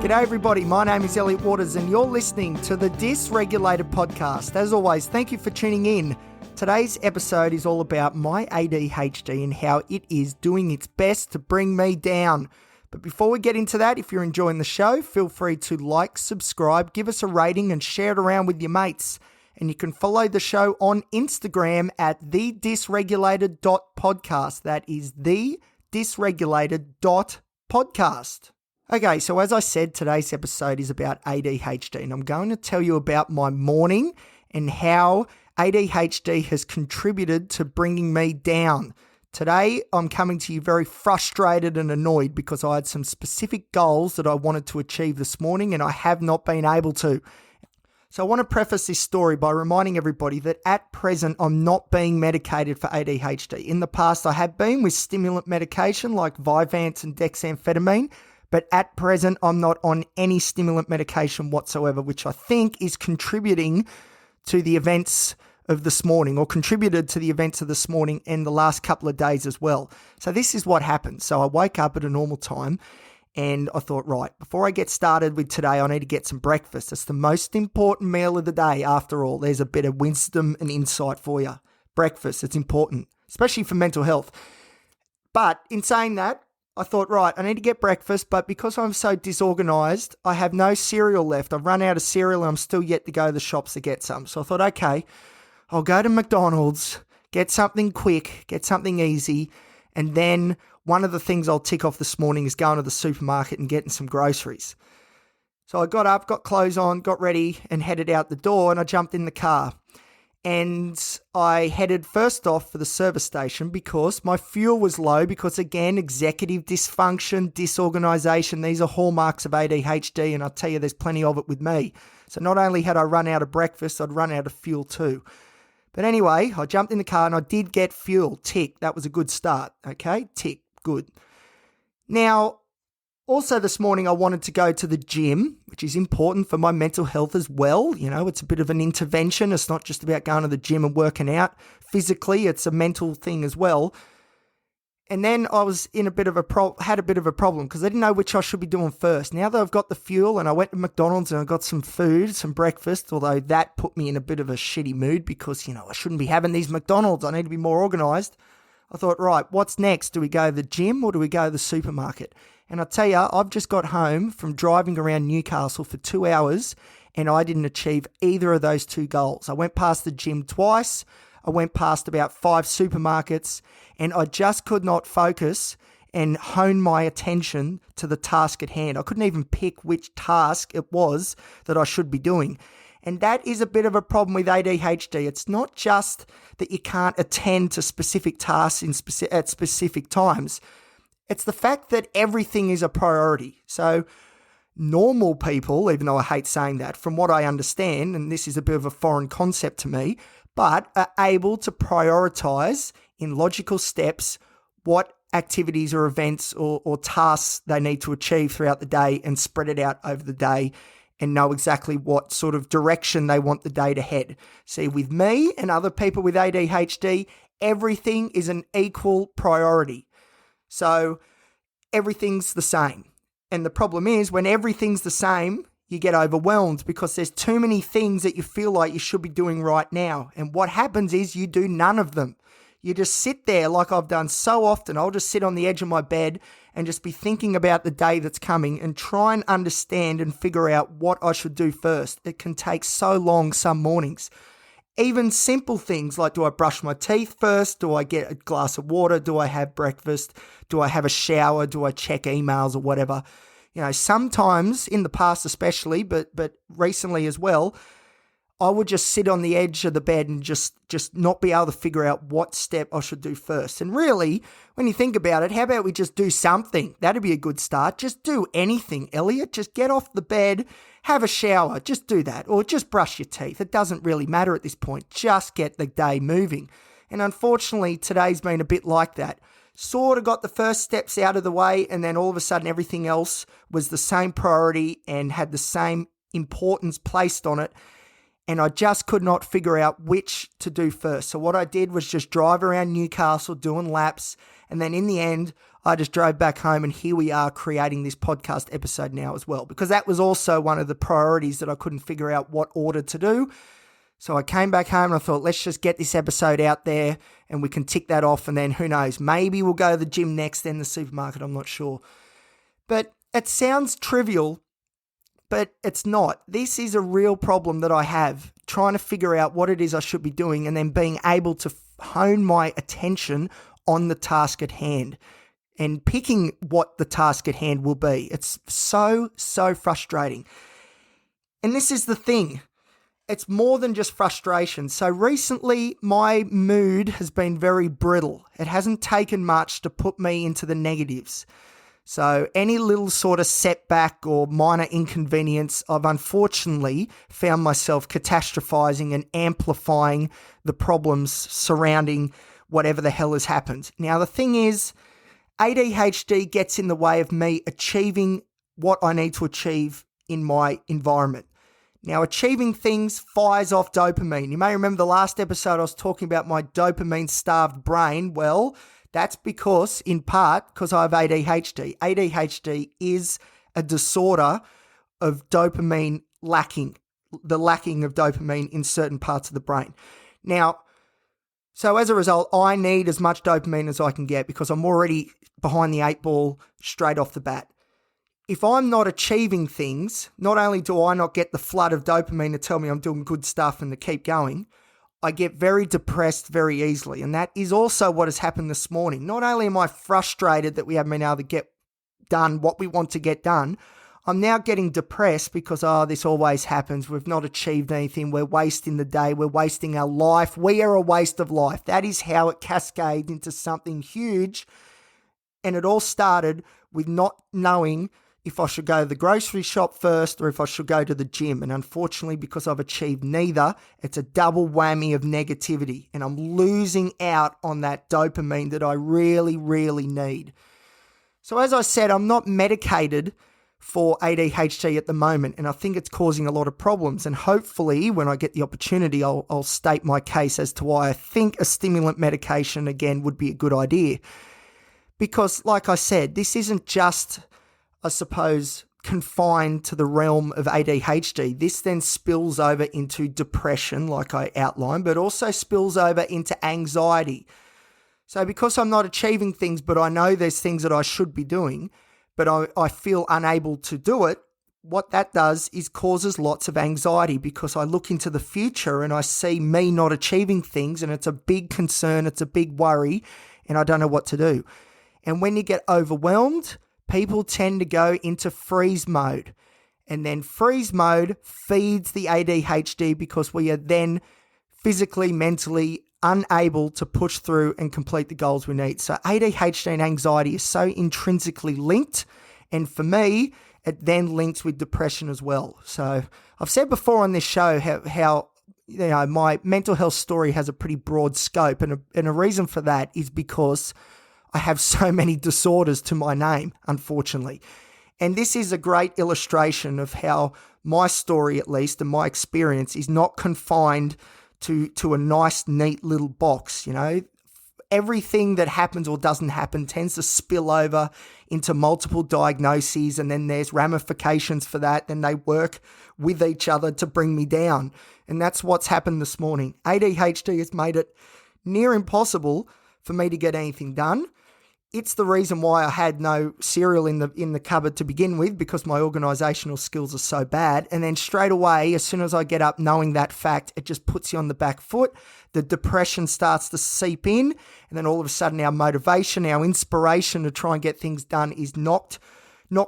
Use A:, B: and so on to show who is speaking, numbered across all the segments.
A: G'day everybody, my name is Elliot Waters and you're listening to the Dysregulated podcast. As always, thank you for tuning in. Today's episode is all about my ADHD and how it is doing its best to bring me down. But before we get into that, if you're enjoying the show, feel free to like, subscribe, give us a rating and share it around with your mates. And you can follow the show on Instagram at thedysregulated.podcast. That is thedysregulated.podcast. Okay, so as I said, today's episode is about ADHD, and I'm going to tell you about my morning and how ADHD has contributed to bringing me down. Today, I'm coming to you very frustrated and annoyed because I had some specific goals that I wanted to achieve this morning and I have not been able to. So I want to preface this story by reminding everybody that at present, I'm not being medicated for ADHD. In the past, I have been with stimulant medication like Vyvanse and dexamphetamine, but at present, I'm not on any stimulant medication whatsoever, which I think is contributing to the events of this morning, or contributed to the events of this morning and the last couple of days as well. So this is what happened. So I wake up at a normal time and I thought, right, before I get started with today, I need to get some breakfast. It's the most important meal of the day after all. There's a bit of wisdom and insight for you. Breakfast, it's important, especially for mental health. But in saying that, I thought, right, I need to get breakfast, but because I'm so disorganized, I have no cereal left. I've run out of cereal and I'm still yet to go to the shops to get some. So I thought, okay, I'll go to McDonald's, get something quick, get something easy, and then one of the things I'll tick off this morning is going to the supermarket and getting some groceries. So I got up, got clothes on, got ready and headed out the door, and I jumped in the car. And I headed first off for the service station because my fuel was low because, again, executive dysfunction, disorganization, these are hallmarks of ADHD, and I'll tell you there's plenty of it with me. So not only had I run out of breakfast, I'd run out of fuel too. But anyway, I jumped in the car and I did get fuel. Tick. That was a good start. Okay, tick. Good. Now, also this morning I wanted to go to the gym, which is important for my mental health as well. You know, it's a bit of an intervention. It's not just about going to the gym and working out. Physically, it's a mental thing as well. And then I was in had a bit of a problem because I didn't know which I should be doing first. Now that I've got the fuel and I went to McDonald's and I got some food, some breakfast, although that put me in a bit of a shitty mood because, you know, I shouldn't be having these McDonald's. I need to be more organized. I thought, right, what's next? Do we go to the gym or do we go to the supermarket? And I tell you, I've just got home from driving around Newcastle for 2 hours and I didn't achieve either of those two goals. I went past the gym twice. I went past about 5 supermarkets and I just could not focus and hone my attention to the task at hand. I couldn't even pick which task it was that I should be doing. And that is a bit of a problem with ADHD. It's not just that you can't attend to specific tasks at specific times. It's the fact that everything is a priority. So normal people, even though I hate saying that, from what I understand, and this is a bit of a foreign concept to me, but are able to prioritize in logical steps what activities or events or tasks they need to achieve throughout the day and spread it out over the day and know exactly what sort of direction they want the day to head. See, with me and other people with ADHD, everything is an equal priority. So everything's the same. And the problem is when everything's the same, you get overwhelmed because there's too many things that you feel like you should be doing right now. And what happens is you do none of them. You just sit there like I've done so often. I'll just sit on the edge of my bed and just be thinking about the day that's coming and try and understand and figure out what I should do first. It can take so long some mornings. Even simple things like, do I brush my teeth first? Do I get a glass of water? Do I have breakfast? Do I have a shower? Do I check emails or whatever? You know, sometimes in the past especially, but recently as well, I would just sit on the edge of the bed and just not be able to figure out what step I should do first. And really, when you think about it, how about we just do something? That'd be a good start. Just do anything, Elliot. Just get off the bed, have a shower, just do that. Or just brush your teeth. It doesn't really matter at this point. Just get the day moving. And unfortunately, today's been a bit like that. Sort of got the first steps out of the way, and then all of a sudden everything else was the same priority and had the same importance placed on it. And I just could not figure out which to do first. So what I did was just drive around Newcastle doing laps. And then in the end, I just drove back home and here we are creating this podcast episode now as well, because that was also one of the priorities that I couldn't figure out what order to do. So I came back home and I thought, let's just get this episode out there and we can tick that off, and then who knows, maybe we'll go to the gym next, then the supermarket, I'm not sure. But it sounds trivial, but it's not. This is a real problem that I have, trying to figure out what it is I should be doing and then being able to hone my attention on the task at hand and picking what the task at hand will be. It's so frustrating. And this is the thing. It's more than just frustration. So recently, my mood has been very brittle. It hasn't taken much to put me into the negatives. So any little sort of setback or minor inconvenience, I've unfortunately found myself catastrophizing and amplifying the problems surrounding whatever the hell has happened. Now, the thing is, ADHD gets in the way of me achieving what I need to achieve in my environment. Now, achieving things fires off dopamine. You may remember the last episode I was talking about my dopamine-starved brain. Well, that's in part because I have ADHD. ADHD is a disorder of dopamine lacking, the lacking of dopamine in certain parts of the brain. Now, so as a result, I need as much dopamine as I can get because I'm already behind the 8 ball straight off the bat. If I'm not achieving things, not only do I not get the flood of dopamine to tell me I'm doing good stuff and to keep going, I get very depressed very easily. And that is also what has happened this morning. Not only am I frustrated that we haven't been able to get done what we want to get done, I'm now getting depressed because, this always happens. We've not achieved anything. We're wasting the day. We're wasting our life. We are a waste of life. That is how it cascades into something huge. And it all started with not knowing if I should go to the grocery shop first or if I should go to the gym. And unfortunately, because I've achieved neither, it's a double whammy of negativity. And I'm losing out on that dopamine that I really, really need. So as I said, I'm not medicated for ADHD at the moment, and I think it's causing a lot of problems. And hopefully, when I get the opportunity, I'll state my case as to why I think a stimulant medication, again, would be a good idea. Because, like I said, this isn't just, I suppose, confined to the realm of ADHD. This then spills over into depression, like I outlined, but also spills over into anxiety. So because I'm not achieving things, but I know there's things that I should be doing, but I feel unable to do it, what that does is causes lots of anxiety because I look into the future and I see me not achieving things, and it's a big concern, it's a big worry, and I don't know what to do. And when you get overwhelmed, people tend to go into freeze mode. And then freeze mode feeds the ADHD because we are then physically, mentally unable to push through and complete the goals we need. So ADHD and anxiety is so intrinsically linked. And for me, it then links with depression as well. So I've said before on this show how my mental health story has a pretty broad scope. And a reason for that is because I have so many disorders to my name, unfortunately. And this is a great illustration of how my story, at least, and my experience is not confined to a nice, neat little box. Everything that happens or doesn't happen tends to spill over into multiple diagnoses, and then there's ramifications for that. Then they work with each other to bring me down. And that's what's happened this morning. ADHD has made it near impossible for me to get anything done. It's the reason why I had no cereal in the cupboard to begin with, because my organisational skills are so bad. And then straight away, as soon as I get up knowing that fact, it just puts you on the back foot. The depression starts to seep in, and then all of a sudden our motivation, our inspiration to try and get things done is knocked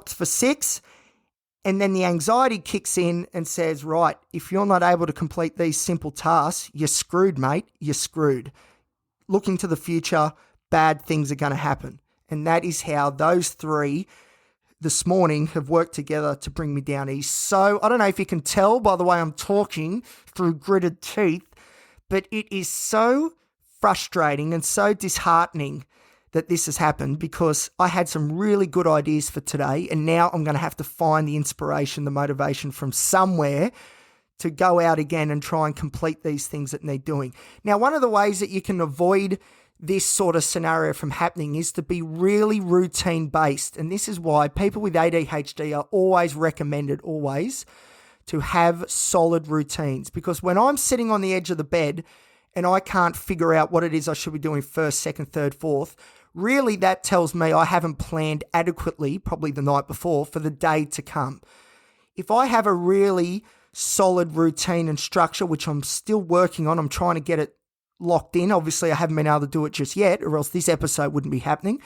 A: for six. And then the anxiety kicks in and says, right, if you're not able to complete these simple tasks, you're screwed, mate. You're screwed. Looking to the future, bad things are going to happen. And that is how those three this morning have worked together to bring me down. So I don't know if you can tell by the way I'm talking through gritted teeth, but it is so frustrating and so disheartening that this has happened, because I had some really good ideas for today, and now I'm going to have to find the inspiration, the motivation from somewhere to go out again and try and complete these things that need doing. Now, one of the ways that you can avoid this sort of scenario from happening is to be really routine based. And this is why people with ADHD are always recommended, always, to have solid routines. Because when I'm sitting on the edge of the bed and I can't figure out what it is I should be doing first, second, third, fourth, really that tells me I haven't planned adequately, probably the night before, for the day to come. If I have a really solid routine and structure, which I'm still working on, I'm trying to get it locked in. Obviously, I haven't been able to do it just yet, or else this episode wouldn't be happening.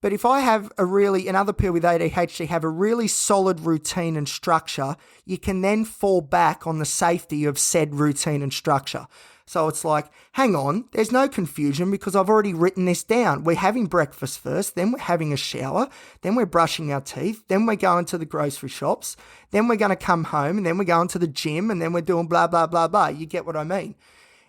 A: But if I have and other people with ADHD have a really solid routine and structure, you can then fall back on the safety of said routine and structure. So it's like, hang on, there's no confusion because I've already written this down. We're having breakfast first, then we're having a shower, then we're brushing our teeth, then we're going to the grocery shops, then we're going to come home, and then we're going to the gym, and then we're doing blah, blah, blah, blah. You get what I mean?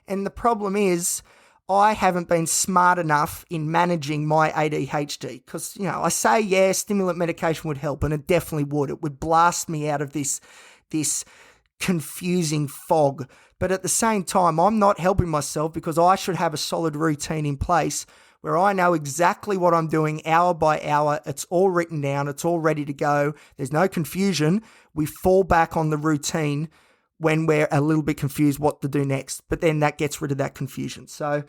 A: And the problem is, I haven't been smart enough in managing my ADHD because, I say, yeah, stimulant medication would help, and it definitely would. It would blast me out of this confusing fog. But at the same time, I'm not helping myself because I should have a solid routine in place where I know exactly what I'm doing hour by hour. It's all written down. It's all ready to go. There's no confusion. We fall back on the routine when we're a little bit confused what to do next. But then that gets rid of that confusion. So,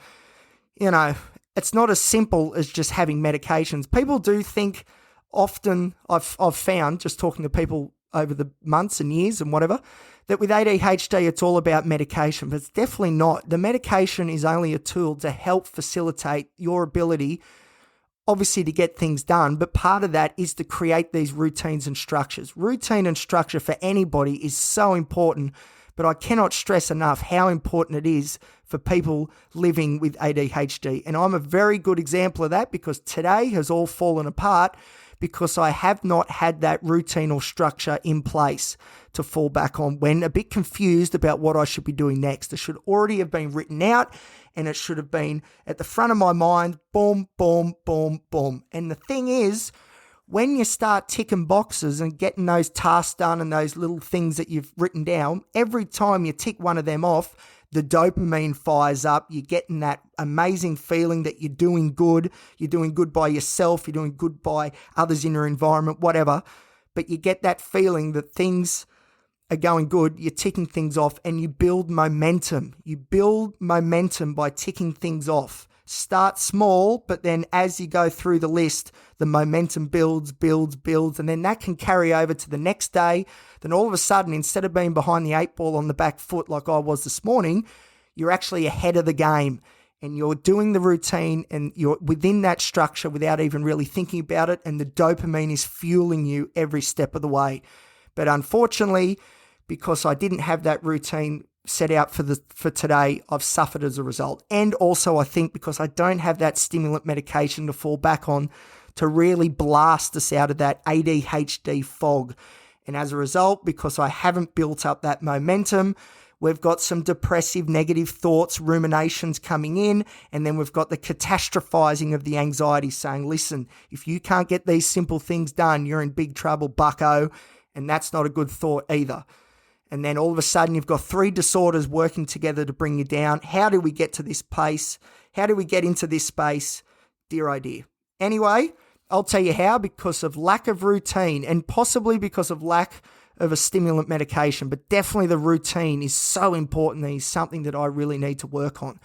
A: it's not as simple as just having medications. People do think often, I've found, just talking to people over the months and years and whatever, that with ADHD, it's all about medication, but it's definitely not. The medication is only a tool to help facilitate your ability, obviously, to get things done, but part of that is to create these routines and structures. Routine and structure for anybody is so important, but I cannot stress enough how important it is for people living with ADHD. And I'm a very good example of that because today has all fallen apart because I have not had that routine or structure in place to fall back on when a bit confused about what I should be doing next. It should already have been written out and it should have been at the front of my mind, boom, boom, boom, boom. And the thing is, when you start ticking boxes and getting those tasks done and those little things that you've written down, every time you tick one of them off, the dopamine fires up. You're getting that amazing feeling that you're doing good. You're doing good by yourself. You're doing good by others in your environment, whatever. But you get that feeling that things are going good. You're ticking things off and you build momentum. You build momentum by ticking things off. Start small, but then as you go through the list, the momentum builds, and then that can carry over to the next day. Then all of a sudden, instead of being behind the 8 ball on the back foot like I was this morning, you're actually ahead of the game and you're doing the routine and you're within that structure without even really thinking about it, and the dopamine is fueling you every step of the way. But unfortunately, because I didn't have that routine set out for today, I've suffered as a result. And also I think because I don't have that stimulant medication to fall back on to really blast us out of that ADHD fog. And as a result, because I haven't built up that momentum, we've got some depressive, negative thoughts, ruminations coming in, and then we've got the catastrophizing of the anxiety saying, listen, if you can't get these simple things done, you're in big trouble, bucko. And that's not a good thought either. And then all of a sudden you've got 3 disorders working together to bring you down. How do we get to this place? How do we get into this space? Dear idea. Anyway, I'll tell you how, because of lack of routine and possibly because of lack of a stimulant medication, but definitely the routine is so important and is something that I really need to work on.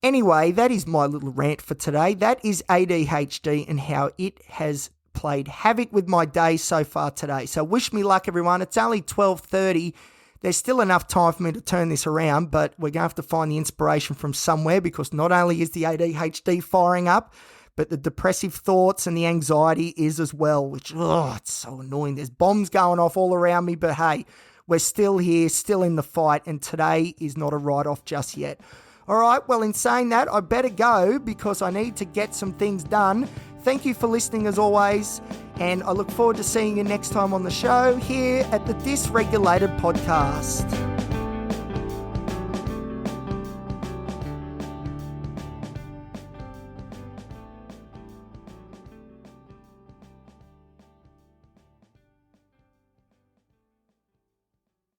A: Anyway, that is my little rant for today. That is ADHD and how it has played havoc with my day so far today. So wish me luck, everyone. It's only 12:30. There's still enough time for me to turn this around, but we're going to have to find the inspiration from somewhere because not only is the ADHD firing up, but the depressive thoughts and the anxiety is as well, which, it's so annoying. There's bombs going off all around me, but hey, we're still here, still in the fight, and today is not a write-off just yet. All right, well, in saying that, I better go because I need to get some things done. Thank you for listening as always, and I look forward to seeing you next time on the show here at the Dysregulated podcast.